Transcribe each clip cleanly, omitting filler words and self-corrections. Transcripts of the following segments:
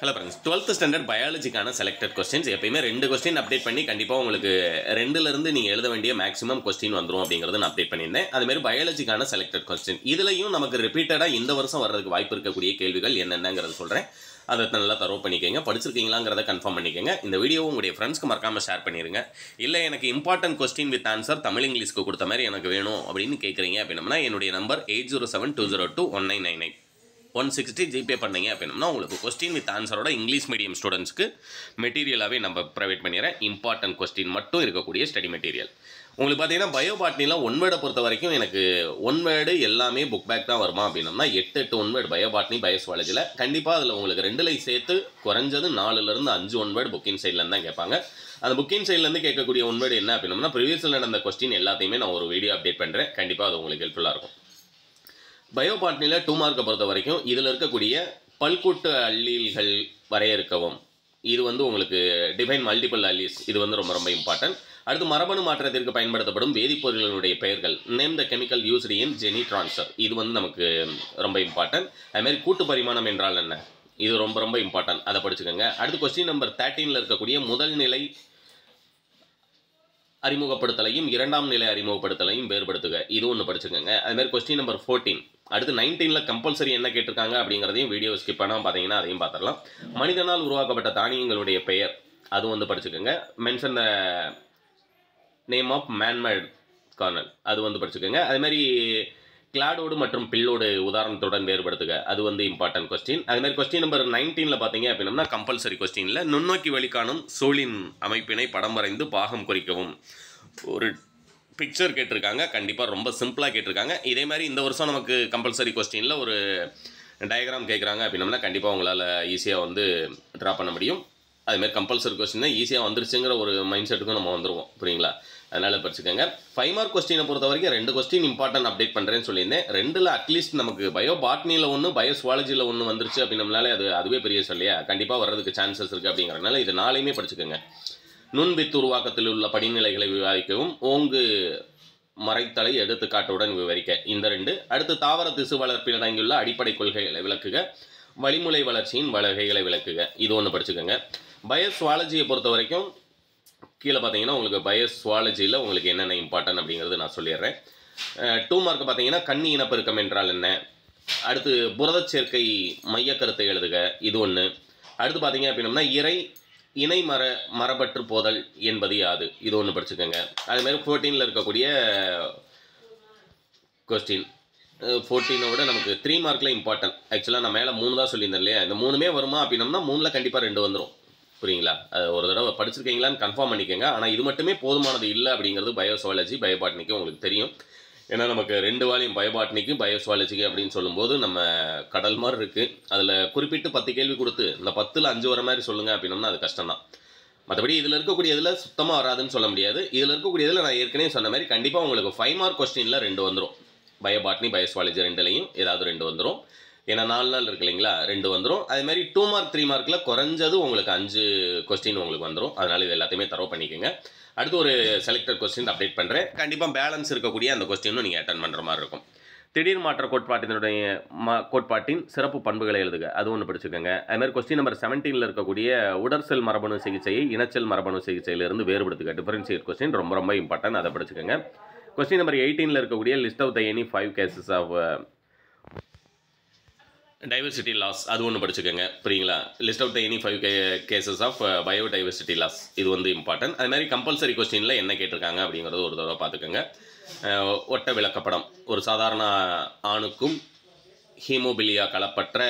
Hello friends, 12th standard பயாலஜிக்கான selected questions எப்பயுமே 2 question update பண்ணி கண்டிப்பாக உங்களுக்கு 2லேருந்து நீங்கள் எழுத வேண்டிய மேக்ஸிமம் கொஸ்டின் வந்துடும் அப்படிங்கிறது நான் அப்டேட் பண்ணியிருந்தேன். அதுமாரி பயாலஜிக்கான செலக்டட் கொஸ்டின் இதுலையும் நமக்கு ரிப்பீட்டடாக இந்த வருஷம் வர்றதுக்கு வாய்ப்பு இருக்கக்கூடிய கேள்விகள் என்னென்னங்கிறது சொல்கிறேன். அதை நல்லா தரவு பண்ணிக்கோங்க. படிச்சிருக்கீங்களாங்கிறத கன்ஃபார்ம் பண்ணிக்கோங்க. இந்த வீடியோ உங்களுடைய ஃப்ரெண்ட்ஸ்க்கு மறக்காமல் ஷேர் பண்ணிடுங்க. இல்லை எனக்கு important question with answer Tamil இங்கிலீஷ்க்கு கொடுத்த மாதிரி எனக்கு வேணும் அப்படின்னு கேட்குறீங்க அப்படின்னா என்னுடைய நம்பர் 8072021999 160 ஜிபே பண்ணீங்க அப்படின்னா உங்களுக்கு கொஸ்டின் வித் ஆன்சரோட இங்கிலீஷ் மீடியம் ஸ்டூடெண்ட்ஸ்க்கு மெட்டீரியலாகவே நம்ம ப்ரொவைட் பண்ணிடுறேன். இம்பார்ட்டன்ட் கொஸ்டின் மட்டும் இருக்கக்கூடிய ஸ்டடி மெட்டீரியல். உங்களுக்கு பார்த்தீங்கன்னா பயோபாட்னியில் ஒன் வேர்டை பொறுத்த வரைக்கும் எனக்கு ஒன் வேர்டு எல்லாமே புக் பேக் தான் வருமா அப்படின்னா 8 ஒன் வேர்டு பயோபாட்னி பயோஸ்வாலஜியில் கண்டிப்பாக அதில் உங்களுக்கு 2 சேர்த்து குறைஞ்சது 4லேருந்து 5 ஒன் வேர்டு புக்கின் சைட்லேருந்து தான் கேட்பாங்க. அந்த புக்கின் சைட்லேருந்து கேட்கக்கூடிய ஒன் வேர்டு என்ன அப்படின்னா ப்ரீவியஸில் நடந்த கொஸ்டின் எல்லாத்தையுமே நான் ஒரு வீடியோ அப்டேட் பண்ணுறேன். கண்டிப்பாக அது உங்களுக்கு ஹெல்ப்ஃபுல்லாக இருக்கும். பயோபாட்னியில் 2 மார்க்கை பொறுத்த வரைக்கும் இதில் இருக்கக்கூடிய பல்கூட்டு அல்லீல்கள் வரையறுக்கவும், இது உங்களுக்கு டிஃபைன் மல்டிபிள் அல்லீல்ஸ், இது ரொம்ப ரொம்ப இம்பார்ட்டன்ட். அடுத்து மரபணு மாற்றத்திற்கு பயன்படுத்தப்படும் வேதிப்பொருட்களுடைய பெயர்கள், name the chemical used in Jenny transfer, இது நமக்கு ரொம்ப இம்பார்ட்டன்ட். அதுமாதிரி கூட்டு பரிமாணம் என்றால் என்ன, இது ரொம்ப ரொம்ப இம்பார்ட்டன்ட், அதை படிச்சுக்கோங்க. அடுத்து கொஸ்டின் நம்பர் 13 இருக்கக்கூடிய முதல் நிலை அறிமுகப்படுத்தலையும் 2ஆம் நிலை அறிமுகப்படுத்தலையும் வேறுபடுத்துக, இது ஒன்று படிச்சுக்கோங்க. அதுமாதிரி கொஸ்டின் நம்பர் 14. அடுத்து 19ல் கம்பல்சரி என்ன கேட்டிருக்காங்க அப்படிங்கிறதையும் வீடியோ ஸ்கிப் பண்ணாமல் பார்த்தீங்கன்னா அதையும் பார்த்துடலாம். மனிதனால் உருவாக்கப்பட்ட தானியங்களுடைய பெயர், அது படிச்சுக்கோங்க. Mention the name of man made kernel, அது படிச்சுக்கோங்க. அதுமாதிரி கிளாடோடு மற்றும் பில்லோடு உதாரணத்துடன் வேறுபடுத்துக, அது இம்பார்ட்டன்ட் கொஸ்டின். அதுமாதிரி கொஸ்டின் நம்பர் 19ல் பார்த்தீங்க அப்படின்னா கம்பல்சரி கொஸ்டினில் நுண்ணோக்கி வழிகாணும் சோலின் அமைப்பினை படம் வரைந்து பாகம் குறிக்கவும் ஒரு பிக்சர் கேட்டிருக்காங்க. கண்டிப்பாக ரொம்ப சிம்பிளாக கேட்டிருக்காங்க. இதே மாதிரி இந்த வருஷம் நமக்கு கம்பல்சரி கொஸ்டினில் ஒரு டயக்ராம் கேட்குறாங்க அப்படின்னா கண்டிப்பாக உங்களால் ஈஸியாக ட்ரா பண்ண முடியும். அதுமாதிரி கம்பல்சரி கொஸ்டின் ஈஸியாக வந்துருச்சுங்கிற ஒரு மைண்ட் செட்டுக்கும் நம்ம வந்துடுவோம், புரியுங்களா? அதனால் படிச்சுக்கோங்க. 5 மார்க் கொஸ்டினை பொறுத்த வரைக்கும் 2 கொஸ்டின் இம்பார்ட்டன்ட் அப்டேட் பண்ணுறேன்னு சொல்லியிருந்தேன். 2ல் அட்லீஸ்ட் நமக்கு பயோபாட்னியில் 1 பயோஸ்வாலஜியில் 1 வந்துருச்சு அப்படின்னாலே அதுவே பெரிய சொல்லியா, கண்டிப்பாக வர்றதுக்கு சான்சஸ் இருக்குது. அப்படிங்கிறதுனால இது 4யுமே படிச்சுக்கோங்க. நுண் வித்து உருவாக்கத்தில் உள்ள படிநிலைகளை விவாதிக்கவும், ஓங்கு மறைத்தலை எடுத்துக்காட்டுடன் விவரிக்க, இந்த 2. அடுத்து தாவர திசு வளர்ப்பில் அடங்கியுள்ள அடிப்படை கொள்கைகளை விளக்குக, வழிமுறை வளர்ச்சியின் வகைகளை விளக்குக, இது 1 படிச்சுக்கோங்க. பயோஸ்வாலஜியை பொறுத்த வரைக்கும் கீழே பார்த்தீங்கன்னா உங்களுக்கு பயோஸ்வாலஜியில் உங்களுக்கு என்னென்ன இம்பார்ட்டன்ட் அப்படிங்கிறது நான் சொல்லிடுறேன். 2 மார்க் பார்த்தீங்கன்னா கன்னி இனப்பெருக்கம் என்றால் என்ன, அடுத்து புரத சேர்க்கை மைய கருத்தை எழுதுக, இது 1. அடுத்து பார்த்தீங்க அப்படின்னா இணை மரபற்று போதல் என்பது யாது, இது 1 படிச்சுக்கோங்க. அதுமாதிரி 14ல் இருக்கக்கூடிய கொஸ்டின் 14 விட நமக்கு 3 மார்க்கில் இம்பார்ட்டன்ட். ஆக்சுவலாக நான் மேலே 3 தான் சொல்லியிருந்தேன் இல்லையா, இந்த 3மே வருமா அப்படின்னம்னா 3ல் கண்டிப்பாக 2 வந்துடும், புரியுங்களா? அது ஒரு தடவை படிச்சிருக்கீங்களான்னு கன்ஃபார்ம் பண்ணிக்கோங்க. ஆனால் இது மட்டுமே போதுமானது இல்லை அப்படிங்கிறது பயோஸ்வாலஜி பயோபாட்னிக்கு உங்களுக்கு தெரியும். ஏன்னா நமக்கு 2 வால்யூம் பயோபாட்னிக்கு பயோஸ்வாலஜிக்கு அப்படின்னு சொல்லும்போது நம்ம கடல் மாதிரி இருக்குது. அதில் குறிப்பிட்டு 10 கேள்வி கொடுத்து இந்த 10ல் 5 வர மாதிரி சொல்லுங்கள் அப்படின்னம்னா அது கஷ்டம் தான். மற்றபடி இதில் இருக்கக்கூடியதில் சுத்தமாக வராதுன்னு சொல்ல முடியாது. இதில் இருக்கக்கூடியதில் நான் ஏற்கனவே சொன்ன மாதிரி கண்டிப்பாக உங்களுக்கு 5 மார்க் கொஸ்டினில் 2 வந்துடும். பயோபாட்னி பயோஸ்வாலஜி 2லையும் ஏதாவது 2 வந்துடும். ஏன்னா 4 நாள் இருக்கு இல்லைங்களா, 2 வந்துடும். அதேமாதிரி 2 மார்க் 3 மார்க்கில் குறைஞ்சது உங்களுக்கு 5 கொஸ்டின் உங்களுக்கு வந்துடும். அதனால் இது எல்லாத்தையுமே தரவு பண்ணிக்கோங்க. அடுத்து ஒரு செலக்டட் கொஸ்டின் அப்டேட் பண்ணுறேன். கண்டிப்பாக பேலன்ஸ் இருக்கக்கூடிய அந்த கொஸ்டினும் நீங்கள் அட்டன் பண்ணுற மாதிரி இருக்கும். திடீர் மாற்ற கோட்பாட்டின் சிறப்பு பண்புகளை எழுதுக, அது 1 படிச்சுக்கோங்க. அதுமாதிரி கொஸ்டின் நம்பர் 17ல் இருக்கக்கூடிய உடற்செல் மரபணு சிகிச்சையை இனச்செல் மரபணு சிகிச்சையிலிருந்து வேறுபடுத்துக, டிஃபரன்ஷியேட் கொஸ்டின் ரொம்ப ரொம்ப இம்பார்ட்டன்ட், அதை படிச்சுக்கோங்க. கொஸ்டின் நம்பர் 18ல் இருக்கக்கூடிய list of the any 5 cases of diversity loss, அது 1 படிச்சுக்கோங்க, புரியுங்களா? List of the any 5 cases of biodiversity loss, இது இம்பார்ட்டன்ட். அதுமாதிரி கம்பல்சரி கொஸ்டினில் என்ன கேட்டிருக்காங்க அப்படிங்கிறது ஒரு தடவை பார்த்துக்கோங்க. ஒட்ட விளக்கப்படம், ஒரு சாதாரண ஆணுக்கும் ஹீமோபிலியா கலப்பற்ற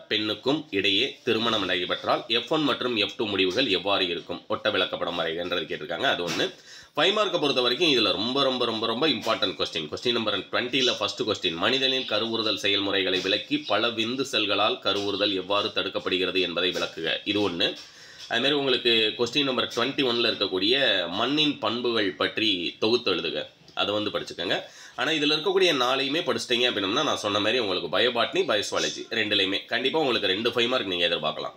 பெண்ணுக்கும் இடையே திருமணம் நடைபெற்றால் F1 மற்றும் F2 முடிவுகள் எவ்வாறு இருக்கும், ஒட்ட விளக்கப்படம் வரைகின்றது கேட்டிருக்காங்க, அது 1. 5 மார்க்கை பொறுத்த வரைக்கும் இதில் ரொம்ப ரொம்ப ரொம்ப ரொம்ப இம்பார்ட்டன்ட் கொஸ்டின். கொஸ்டின் நம்பர் 20ல் ஃபர்ஸ்ட் கொஸ்டின், மனிதனின் கருவுறுதல் செயல்முறைகளை விளக்கி பல விந்து செல்களால் கருவுறுதல் எவ்வாறு தடுக்கப்படுகிறது என்பதை விளக்குக, இது 1. அதுமாதிரி உங்களுக்கு கொஸ்டின் நம்பர் 21ல் இருக்கக்கூடிய மண்ணின் பண்புகள் பற்றி தொகுத்து எழுதுக, அதை படிச்சுக்கோங்க. ஆனால் இதில் இருக்கக்கூடிய 4யுமே படிச்சிட்டிங்க அப்படின்னா நான் சொன்ன மாதிரி உங்களுக்கு பயோபாட்னி பயோஸ்வாலஜி 2லையுமே கண்டிப்பாக உங்களுக்கு 2 5 மார்க் நீங்கள் எதிர்பார்க்கலாம்,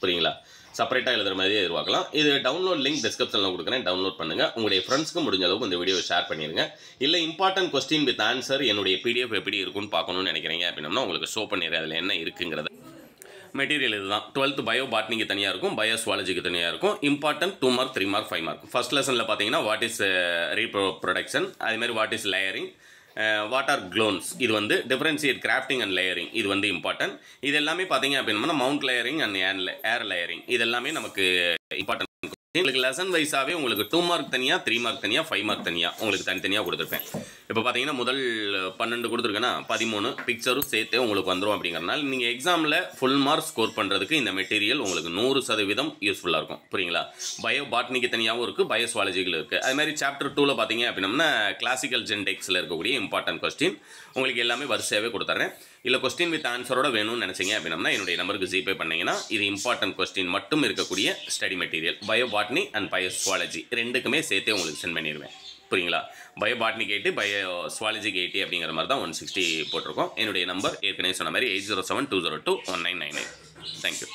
புரியுங்களா? செப்பரேட்டாக எழுதுகிற மாதிரி எதிர்பார்க்கலாம். இது டவுன்லோட் லிங்க் டிஸ்கிரிப்ஷனில் கொடுக்குறேன், டவுன்லோட் பண்ணுங்கள். உங்களுடைய ஃப்ரெண்ட்ஸ்க்கு முடிஞ்ச அளவுக்கு இந்த வீடியோவை ஷேர் பண்ணிடுங்க. இல்லை இம்பார்ட்டன்ட் கொஸ்டின் வித் ஆன்சர் என்னுடைய PDF எப்படி இருக்குன்னு பார்க்கணும்னு நினைக்கிறீங்க அப்படின்னா உங்களுக்கு ஷோ பண்ணிடுறேன் அதில் என்ன இருக்குங்கிறத. மெட்டீரியல் இதுதான். 12th பயோ பாட்னிக்கு தனியாக இருக்கும், பயோ சுவாலஜிக்கு தனியாக இருக்கும். Important 2 mark 3 mark 5 mark. First லெசனில் பார்த்தீங்கன்னா வாட் இஸ் ரீப்ரொடக்ஷன், அதேமாதிரி what is layering, what are clones, இது வந்து டிஃபரன்ஷியேட் கிராஃப்டிங் அண்ட் லேயரிங், இது வந்து இம்பார்ட்டன்ட். இது எல்லாமே பார்த்தீங்க அப்படின்னா mount layering and air layering, இது எல்லாமே நமக்கு இம்பார்ட்டன்ட். உங்களுக்கு லெசன் வைஸாகவே உங்களுக்கு 2 மார்க் தனியாக, 3 மார்க் தனியாக, 5 மார்க் தனியாக உங்களுக்கு தனித்தனியாக கொடுத்துருப்பேன். இப்போ பார்த்தீங்கன்னா முதல் 12 கொடுத்துருக்கேன்னா 13 பிக்சரும் சேர்த்து உங்களுக்கு வந்துடும். அப்படிங்கிறனால நீங்கள் எக்ஸாமில் ஃபுல் மார்க் ஸ்கோர் பண்ணுறதுக்கு இந்த மெட்டீரியல் உங்களுக்கு 100% யூஸ்ஃபுல்லாக இருக்கும். புரியுங்களா? பயோ பாட்னிக்கு தனியாகவும் இருக்குது, பயோ சுவாலஜியில் இருக்குது. அதுமாதிரி சாப்டர் 2ல் பார்த்தீங்க அப்படின்னா கிளாசிக்கல் ஜென்டெக்ஸில் இருக்கக்கூடிய இம்பார்ட்டன்ட் கொஸ்டின் உங்களுக்கு எல்லாமே வரிசையாகவே கொடுத்துட்றேன். இல்லை கொஸ்டின் வித் ஆன்சரோட வேணும்னு நினச்சிங்க அப்படின்னா என்னுடைய நம்பருக்கு ஜிபே பண்ணிங்கன்னா இது இம்பார்ட்டன்ட் கொஸ்டின் மட்டும் இருக்கக்கூடிய study material bio botany and bio zoology ரெண்டுக்குமே சேர்த்தே உங்களுக்கு சென்ட் பண்ணிடுவேன். புரியுங்களா? பயோ பாட்னிக்கு 80, பயோ சுவாலஜிக்கு 80 அப்படிங்கிற மாதிரி தான் 160 போட்டிருக்கோம். என்னுடைய நம்பர் ஏற்கனவே சொன்ன மாதிரி 8072021999. தேங்க்யூ.